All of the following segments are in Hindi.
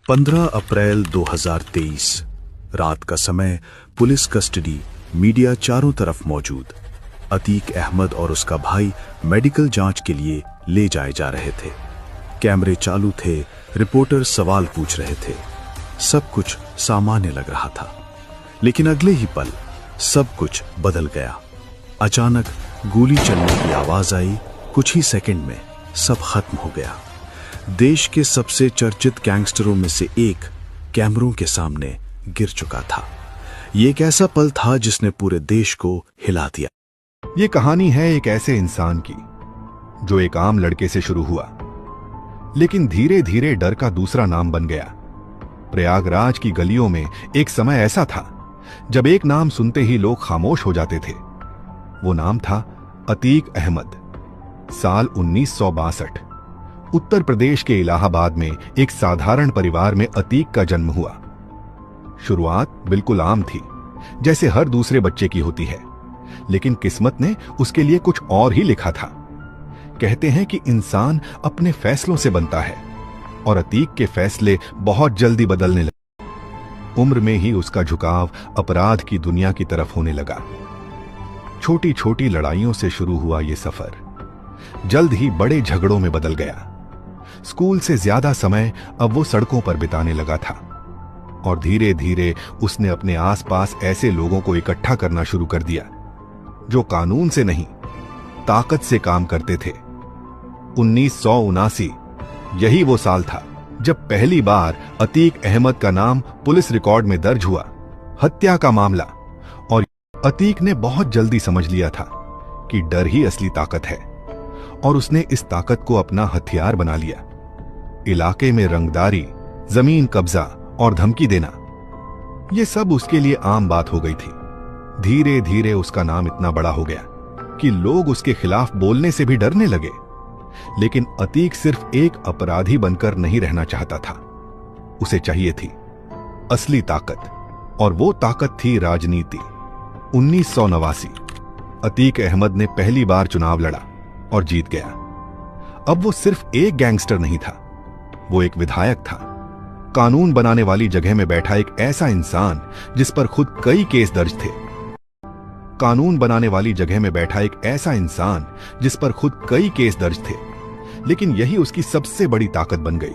15 अप्रैल 2023 रात का समय, पुलिस कस्टडी, मीडिया चारों तरफ मौजूद। अतीक अहमद और उसका भाई मेडिकल जांच के लिए ले जाए जा रहे थे। कैमरे चालू थे, रिपोर्टर सवाल पूछ रहे थे। सब कुछ सामान्य लग रहा था, लेकिन अगले ही पल सब कुछ बदल गया। अचानक गोली चलने की आवाज आई। कुछ ही सेकंड में सब खत्म हो गया। देश के सबसे चर्चित गैंगस्टरों में से एक कैमरों के सामने गिर चुका था। ये एक ऐसा पल था जिसने पूरे देश को हिला दिया। ये कहानी है एक ऐसे इंसान की जो एक आम लड़के से शुरू हुआ, लेकिन धीरे धीरे डर का दूसरा नाम बन गया। प्रयागराज की गलियों में एक समय ऐसा था जब एक नाम सुनते ही लोग खामोश हो जाते थे। वो नाम था अतीक अहमद। साल 1962 उत्तर प्रदेश के इलाहाबाद में एक साधारण परिवार में अतीक का जन्म हुआ। शुरुआत बिल्कुल आम थी, जैसे हर दूसरे बच्चे की होती है, लेकिन किस्मत ने उसके लिए कुछ और ही लिखा था। कहते हैं कि इंसान अपने फैसलों से बनता है, और अतीक के फैसले बहुत जल्दी बदलने लगे। उम्र में ही उसका झुकाव अपराध की दुनिया की तरफ होने लगा। छोटी छोटी लड़ाइयों से शुरू हुआ यह सफर जल्द ही बड़े झगड़ों में बदल गया। स्कूल से ज्यादा समय अब वो सड़कों पर बिताने लगा था, और धीरे धीरे उसने अपने आसपास ऐसे लोगों को इकट्ठा करना शुरू कर दिया जो कानून से नहीं, ताकत से काम करते थे। 1979 यही वो साल था जब पहली बार अतीक अहमद का नाम पुलिस रिकॉर्ड में दर्ज हुआ। हत्या का मामला, और अतीक ने बहुत जल्दी समझ लिया था कि डर ही असली ताकत है, और उसने इस ताकत को अपना हथियार बना लिया। इलाके में रंगदारी, जमीन कब्जा और धमकी देना, यह सब उसके लिए आम बात हो गई थी। धीरे धीरे उसका नाम इतना बड़ा हो गया कि लोग उसके खिलाफ बोलने से भी डरने लगे। लेकिन अतीक सिर्फ एक अपराधी बनकर नहीं रहना चाहता था। उसे चाहिए थी असली ताकत, और वो ताकत थी राजनीति। 1989 अतीक अहमद ने पहली बार चुनाव लड़ा और जीत गया। अब वो सिर्फ एक गैंगस्टर नहीं था, वो एक विधायक था। कानून बनाने वाली जगह में बैठा एक ऐसा इंसान जिस पर खुद कई केस दर्ज थे। कानून बनाने वाली जगह में बैठा एक ऐसा इंसान जिस पर खुद कई केस दर्ज थे, लेकिन यही उसकी सबसे बड़ी ताकत बन गई।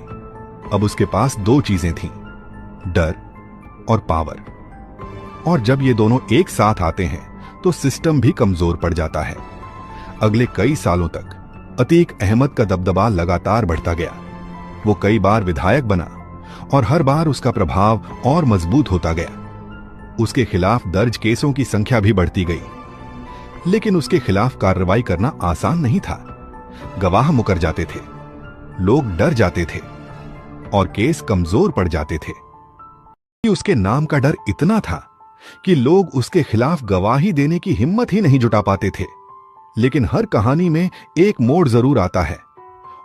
अब उसके पास दो चीजें थीं, डर और पावर। और जब ये दोनों एक साथ आते हैं तो सिस्टम भी कमजोर पड़ जाता है। अगले कई सालों तक अतीक अहमद का दबदबा लगातार बढ़ता गया। वो कई बार विधायक बना, और हर बार उसका प्रभाव और मजबूत होता गया। उसके खिलाफ दर्ज केसों की संख्या भी बढ़ती गई, लेकिन उसके खिलाफ कार्रवाई करना आसान नहीं था। गवाह मुकर जाते थे, लोग डर जाते थे, और केस कमजोर पड़ जाते थे। उसके नाम का डर इतना था कि लोग उसके खिलाफ गवाही देने की हिम्मत ही नहीं जुटा पाते थे। लेकिन हर कहानी में एक मोड़ जरूर आता है,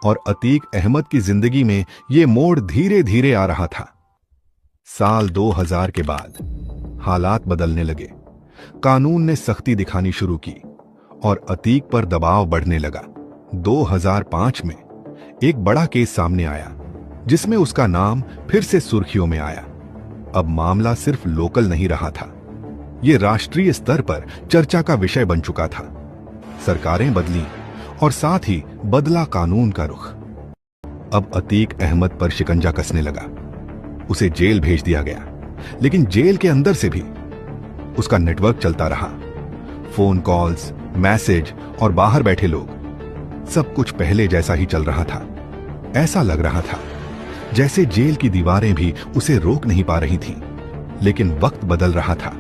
और अतीक अहमद की जिंदगी में यह मोड़ धीरे धीरे आ रहा था। साल 2000 के बाद हालात बदलने लगे। कानून ने सख्ती दिखानी शुरू की, और अतीक पर दबाव बढ़ने लगा। 2005 में एक बड़ा केस सामने आया जिसमें उसका नाम फिर से सुर्खियों में आया। अब मामला सिर्फ लोकल नहीं रहा था, यह राष्ट्रीय स्तर पर चर्चा का विषय बन चुका था। सरकारें बदली, और साथ ही बदला कानून का रुख। अब अतीक अहमद पर शिकंजा कसने लगा। उसे जेल भेज दिया गया, लेकिन जेल के अंदर से भी उसका नेटवर्क चलता रहा। फोन कॉल्स, मैसेज और बाहर बैठे लोग, सब कुछ पहले जैसा ही चल रहा था। ऐसा लग रहा था जैसे जेल की दीवारें भी उसे रोक नहीं पा रही थीं। लेकिन वक्त बदल रहा था,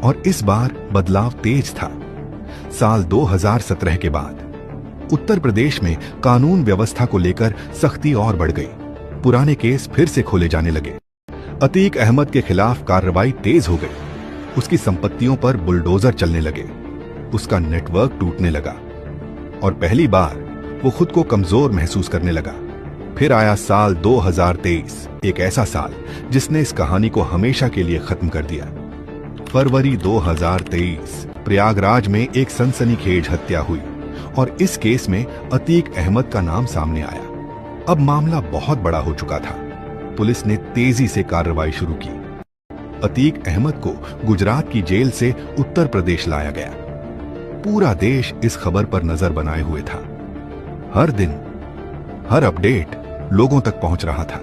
और इस बार बदलाव तेज था। साल 2017 के बाद उत्तर प्रदेश में कानून व्यवस्था को लेकर सख्ती और बढ़ गई। पुराने केस फिर से खोले जाने लगे। अतीक अहमद के खिलाफ कार्रवाई तेज हो गई। उसकी संपत्तियों पर बुलडोजर चलने लगे। उसका नेटवर्क टूटने लगा, और पहली बार वो खुद को कमजोर महसूस करने लगा। फिर आया साल 2023, एक ऐसा साल जिसने इस कहानी को हमेशा के लिए खत्म कर दिया। फरवरी 2023 प्रयागराज में एक सनसनीखेज हत्या हुई, और इस केस में अतीक अहमद का नाम सामने आया। अब मामला बहुत बड़ा हो चुका था। पुलिस ने तेजी से कार्रवाई शुरू की। अतीक अहमद को गुजरात की जेल से उत्तर प्रदेश लाया गया। पूरा देश इस खबर पर नजर बनाए हुए था। हर दिन हर अपडेट लोगों तक पहुंच रहा था।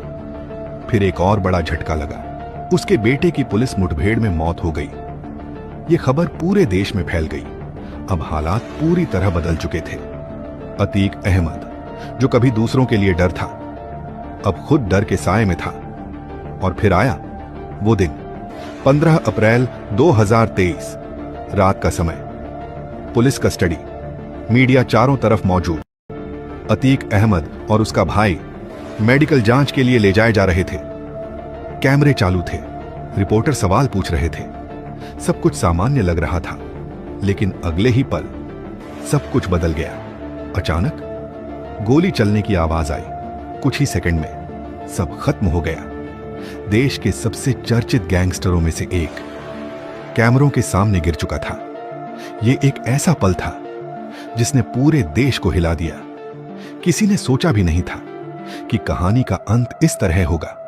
फिर एक और बड़ा झटका लगा। उसके बेटे की पुलिस मुठभेड़ में मौत हो गई। ये खबर पूरे देश में फैल गई। अब हालात पूरी तरह बदल चुके थे। अतीक अहमद, जो कभी दूसरों के लिए डर था, अब खुद डर के साए में था। और फिर आया वो दिन, 15 अप्रैल 2023, रात का समय। पुलिस कस्टडी, मीडिया चारों तरफ मौजूद। अतीक अहमद और उसका भाई मेडिकल जांच के लिए ले जाए जा रहे थे। कैमरे चालू थे, रिपोर्टर सवाल पूछ रहे थे। सब कुछ सामान्य लग रहा था, लेकिन अगले ही पल सब कुछ बदल गया। अचानक गोली चलने की आवाज आई। कुछ ही सेकंड में सब खत्म हो गया। देश के सबसे चर्चित गैंगस्टरों में से एक कैमरों के सामने गिर चुका था। यह एक ऐसा पल था जिसने पूरे देश को हिला दिया। किसी ने सोचा भी नहीं था कि कहानी का अंत इस तरह होगा।